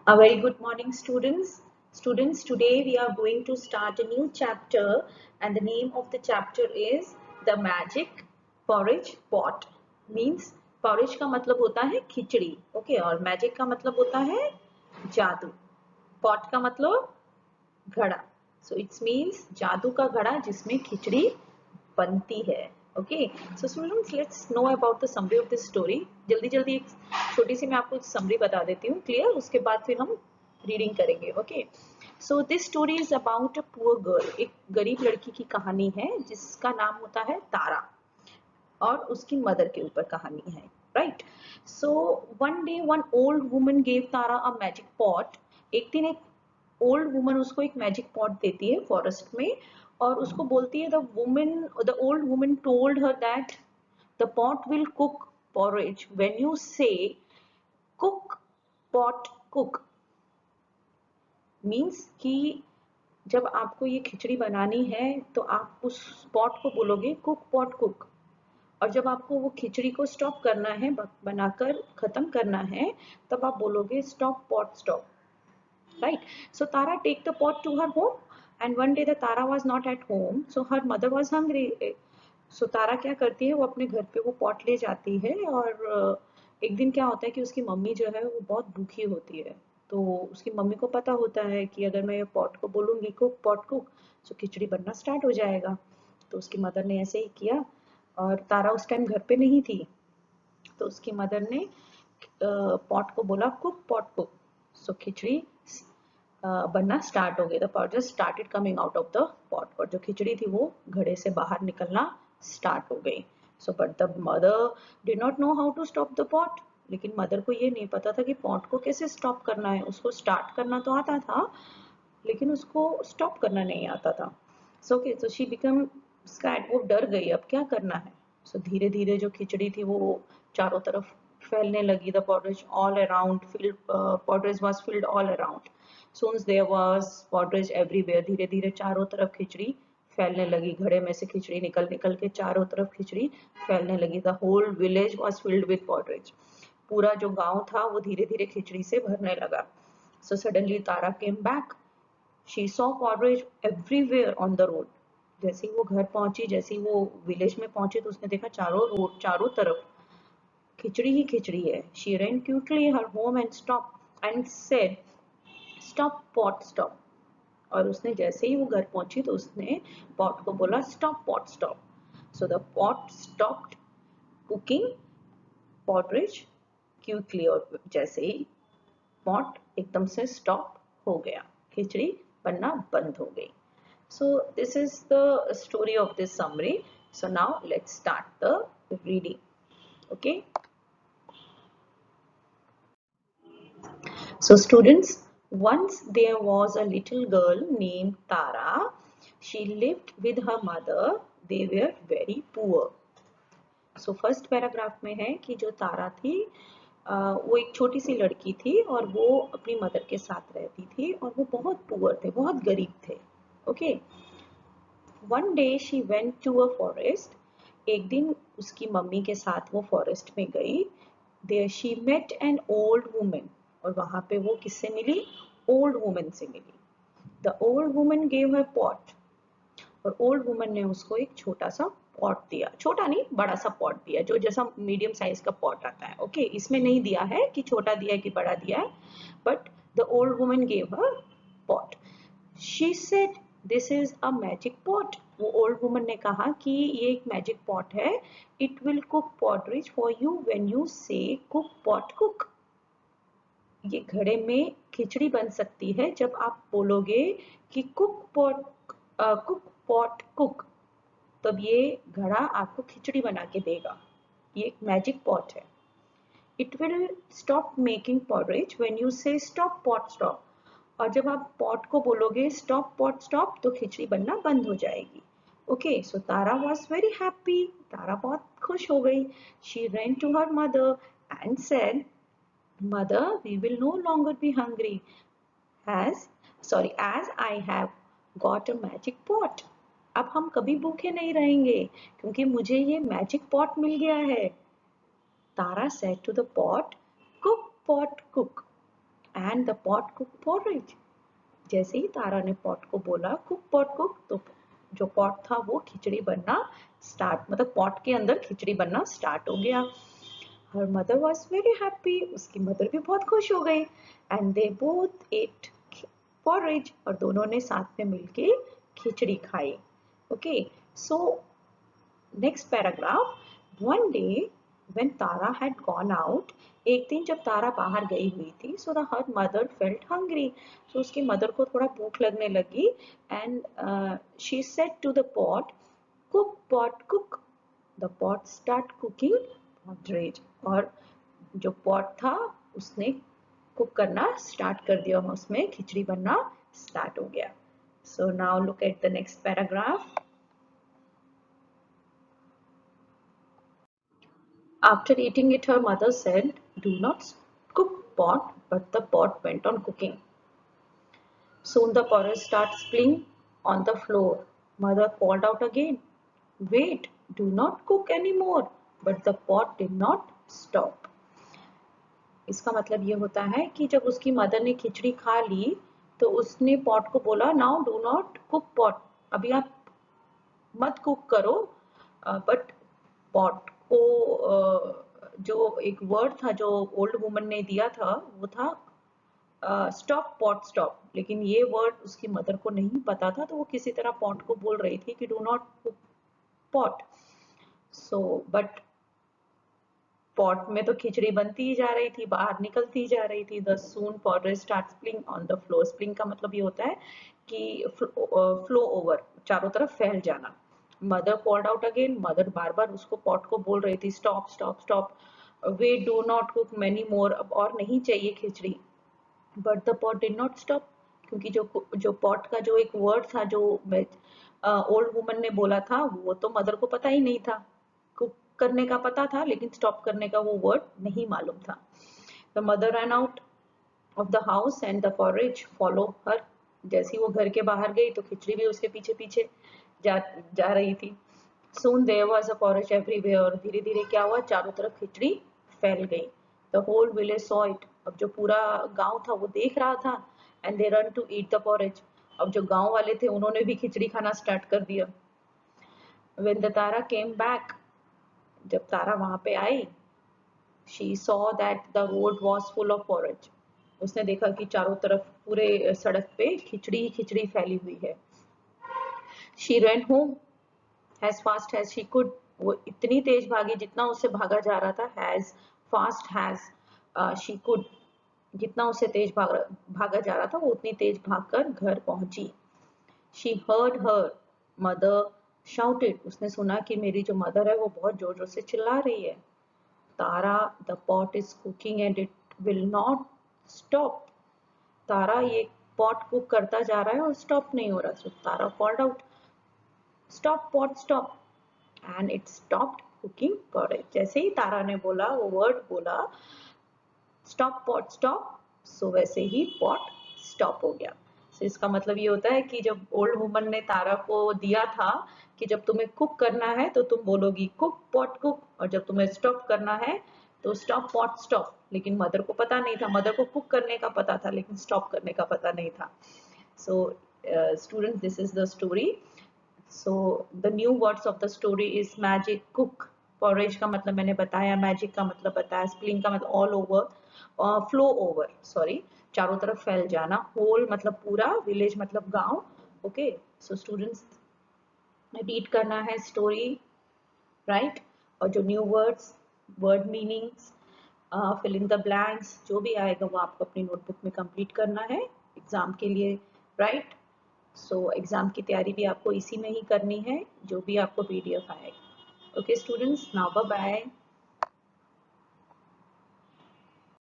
A very good morning, students. Students, today we are going to start a new chapter, and the name of the chapter is The Magic Porridge Pot. Means porridge का मतलब होता है खिचड़ी, okay, और magic का मतलब होता है जादू. Pot का मतलब घड़ा. So it means जादू का घड़ा जिसमें खिचड़ी बनती है. Okay, so students, let's know about the summary of this story. जल्दी जल्दी एक छोटी सी मैं आपको समरी बता देती हूँ, क्लियर. उसके बाद फिर हम रीडिंग करेंगे. Okay, so this story is about a poor girl. एक गरीब लड़की की कहानी है जिसका नाम होता है तारा, और उसकी मदर के ऊपर कहानी है, right. So one day one old woman gave Tara a magic pot. एक दिन एक ओल्ड वुमन उसको एक मैजिक पॉट देती है फॉरेस्ट में, और उसको बोलती है, the old woman told her that the pot will cook porridge when you say cook pot cook. Means कि जब आपको ये खिचड़ी बनानी है तो आप उस पॉट को बोलोगे कुक पॉट कुक, और जब आपको वो खिचड़ी को स्टॉप करना है, बनाकर खत्म करना है, तब आप बोलोगे stop pot stop, right. So Tara take the pot to her home, and one day the Tara was not at home, so her mother was hungry. So तारा क्या करती है, वो अपने घर पे वो पॉट ले जाती है, और एक दिन क्या होता है कि उसकी मम्मी जो है वो बहुत भूखी होती है. तो उसकी मम्मी को पता होता है कि अगर मैं ये पॉट को बोलूँगी कुक पॉट कुक, तो खिचड़ी बनना स्टार्ट हो जाएगा. तो उसकी मदर ने ऐसे ही किया, और तारा उस टाइम घर पे नहीं थी. तो उसकी मदर ने पॉट को बोला कुक पॉट कुक. सो खिचड़ी बनना स्टार्ट हो गया. The powder started coming out of the pot, और जो खिचड़ी थी वो घड़े से बाहर निकलना स्टार्ट हो गई. So but the mother did not know how to stop the pot. लेकिन मदर को ये नहीं पता था कि पॉट को कैसे स्टॉप करना है. उसको स्टार्ट करना तो आता था, लेकिन उसको स्टॉप करना नहीं आता था. So okay, so she become scared. वो डर गई, अब क्या करना है. सो धीरे धीरे जो खिचड़ी थी वो चारों तरफ फैलने लगी. The porridge all around filled, porridge was filled all around. Soon there was porridge everywhere. धीरे धीरे चारों तरफ खिचड़ी फैलने लगी. घड़े में से खिचड़ी निकल निकल के चारों तरफ खिचड़ी फैलने लगी. The whole village was filled with porridge. पूरा जो गांव था वो धीरे धीरे खिचड़ी से भरने लगा. So suddenly Tara came back. She saw porridge everywhere on the road. जैसे ही वो घर पहुंची, जैसे ही वो विलेज में पहुंची, तो उसने देखा चारों तरफ खिचड़ी ही खिचड़ी है. She ran quickly her home and stopped and said, "Stop pot stop." और उसने जैसे ही वो घर पहुंची तो उसने पॉट को बोला stop pot stop. So the pot stopped cooking porridge quickly, और जैसे ही पॉट एकदम से स्टॉप हो गया, खिचड़ी बनना बंद हो गई. So this is the story of this summary. So now let's start the reading. Okay. So students, once there was a little girl named Tara. She lived with her mother. They were very poor. So first paragraph में है कि जो तारा थी, वो एक छोटी सी लड़की थी, और वो अपनी मदर के साथ रहती थी, और वो बहुत पुअर थे, बहुत गरीब थे. Okay. One day she went to a forest. एक दिन उसकी मम्मी के साथ वो फॉरेस्ट में गई. There she met an old woman. और वहां पे वो किससे मिली, ओल्ड वुमन से मिली. The old woman gave her pot. और ओल्ड वुमन ने उसको एक छोटा सा पॉट दिया. छोटा नहीं, बड़ा सा पॉट दिया, जो जैसा मीडियम साइज का पॉट आता है. ओके, इसमें नहीं दिया है कि छोटा दिया है कि बड़ा दिया है, but the old woman gave her pot. She said this is a magic pot. वो ओल्ड वुमन ने कहा कि ये एक मैजिक पॉट है. It will cook porridge for you when you से कुक पॉट कुक. ये घड़े में खिचड़ी बन सकती है जब आप बोलोगे कि कुक पॉट कुक, तब ये घड़ा आपको खिचड़ी बना के देगा. ये एक मैजिक पॉट है. It will stop making porridge when you से स्टॉप पॉट स्टॉप. और जब आप पॉट को बोलोगे स्टॉप पॉट स्टॉप, तो खिचड़ी बनना बंद हो जाएगी. Okay, so Tara was very happy. Tara बहुत खुश हो गई. She ran to her mother and said, "Mother, we will no longer be hungry as I have got a magic pot." अब हम कभी भूखे नहीं रहेंगे क्योंकि मुझे ये मैजिक पॉट मिल गया है. Tara said to the pot, "Cook pot cook." and the pot cooked porridge. जैसे ही तारा ने पॉट को बोला कुक पॉट कुक, तो जो पॉट था वो खिचड़ी बनना स्टार्ट, मतलब पॉट के अंदर खिचड़ी बनना स्टार्ट हो गया. Her mother was very happy, उसकी मदर भी बहुत खुश हो गई. And they both at porridge, और दोनों ने साथ में मिलके खिचड़ी खाई. Okay, so next paragraph. One day when Tara had gone out, एक दिन जब तारा बाहर गई हुई थी, so the her mother felt hungry, so उसकी मदर को थोड़ा भूख लगने लगी. And she said to the pot, cook pot cook. The pot start cooking porridge, और जो pot था उसने कुक करना स्टार्ट कर दिया, उसमें खिचड़ी बनना स्टार्ट हो गया. So now look at the next paragraph. After eating it, her mother said, do not cook pot, but the pot went on cooking. Soon the porridge started spilling on the floor. Mother called out again, wait, do not cook anymore, but the pot did not stop. इसका मतलब ये होता है कि जब उसकी mother ने खिचड़ी खा ली तो उसने पॉट को बोला, now do not cook pot, अभी आप मत कुक करो. बट पॉट को जो एक वर्ड था जो ओल्ड वुमन ने दिया था वो था स्टॉप पॉट स्टॉप, लेकिन ये वर्ड उसकी मदर को नहीं पता था, तो वो किसी तरह पॉट को बोल रही थी कि do not cook pot. So but pot में तो खिचड़ी बनती ही जा रही थी, बाहर निकलती जा रही थी. The soon porridge starts spilling on the floor. स्प्लिंग का मतलब ये होता है कि फ्लो ओवर, चारों तरफ फैल जाना. Mother called out again, mother बार बार उसको पॉट को बोल रही थी, stop stop stop, we do not cook many more, अब और नहीं चाहिए खिचड़ी. But the pot did not stop, क्योंकि जो पॉट का जो एक वर्ड था जो ओल्ड वुमन ने बोला था वो तो मदर को पता ही नहीं था. कुक करने का पता था लेकिन स्टॉप करने का वो वर्ड नहीं मालूम था. The mother run out of the house and the porridge follow her. जैसी वो घर के बाहर गई तो खिचड़ी भी उसके पीछे पीछे जा रही थी. Soon there was a porridge everywhere. धीरे धीरे क्या हुआ, चारों तरफ खिचड़ी फैल गई. The whole village saw it. अब जो पूरा गांव था वो देख रहा था. And they run to eat the porridge. अब जो गांव वाले थे उन्होंने भी खिचड़ी खाना स्टार्ट कर दिया. When the Tara came back, जब तारा वहां पे आई, she saw that the road was full of porridge. उसने देखा कि चारों तरफ पूरे सड़क पे खिचड़ी ही खिचड़ी फैली हुई है. She ran home as fast as she could. वो इतनी तेज भागी जितना उससे भागा जा रहा था. as fast as she could, जितना उससे तेज भागा जा रहा था वो उतनी तेज भागकर घर पहुंची. She heard her mother shouted. उसने सुना कि मेरी जो मदर है वो बहुत जोर जोर से चिल्ला रही है. तारा, the pot is cooking and it will not stop. तारा, ये पॉट कुक करता जा रहा है और स्टॉप नहीं हो रहा. So Tara called out, stop pot stop, and it stopped cooking porridge. जैसे ही तारा ने बोला, वो वर्ड बोला stop pot stop, so वैसे ही पॉट स्टॉप हो गया. So इसका मतलब ये होता है कि जब ओल्ड वुमन ने तारा को दिया था कि जब तुम्हें कुक करना है तो तुम बोलोगी कुक पॉट कुक, और जब तुम्हें स्टॉप करना है तो स्टॉप पॉट स्टॉप. लेकिन मदर को पता नहीं था, मदर को कुक करने का पता था लेकिन स्टॉप करने का पता नहीं था. So students, this is the story. So the new words of the story is magic, cook. porridge का मतलब मैंने बताया, magic का मतलब बताया, spilling का मतलब all over, flow over, sorry, चारों तरफ फैल जाना, whole मतलब पूरा, village मतलब गांव. Okay, so students रीड करना है स्टोरी, राइट, और जो new words, word meanings, fill in the blanks, जो भी आएगा वो आपको अपनी नोटबुक में कंप्लीट करना है एग्जाम के लिए, राइट. सो एग्जाम की तैयारी भी आपको इसी में ही करनी है जो भी आपको पीडीएफ आएगा. Okay students, now bye bye.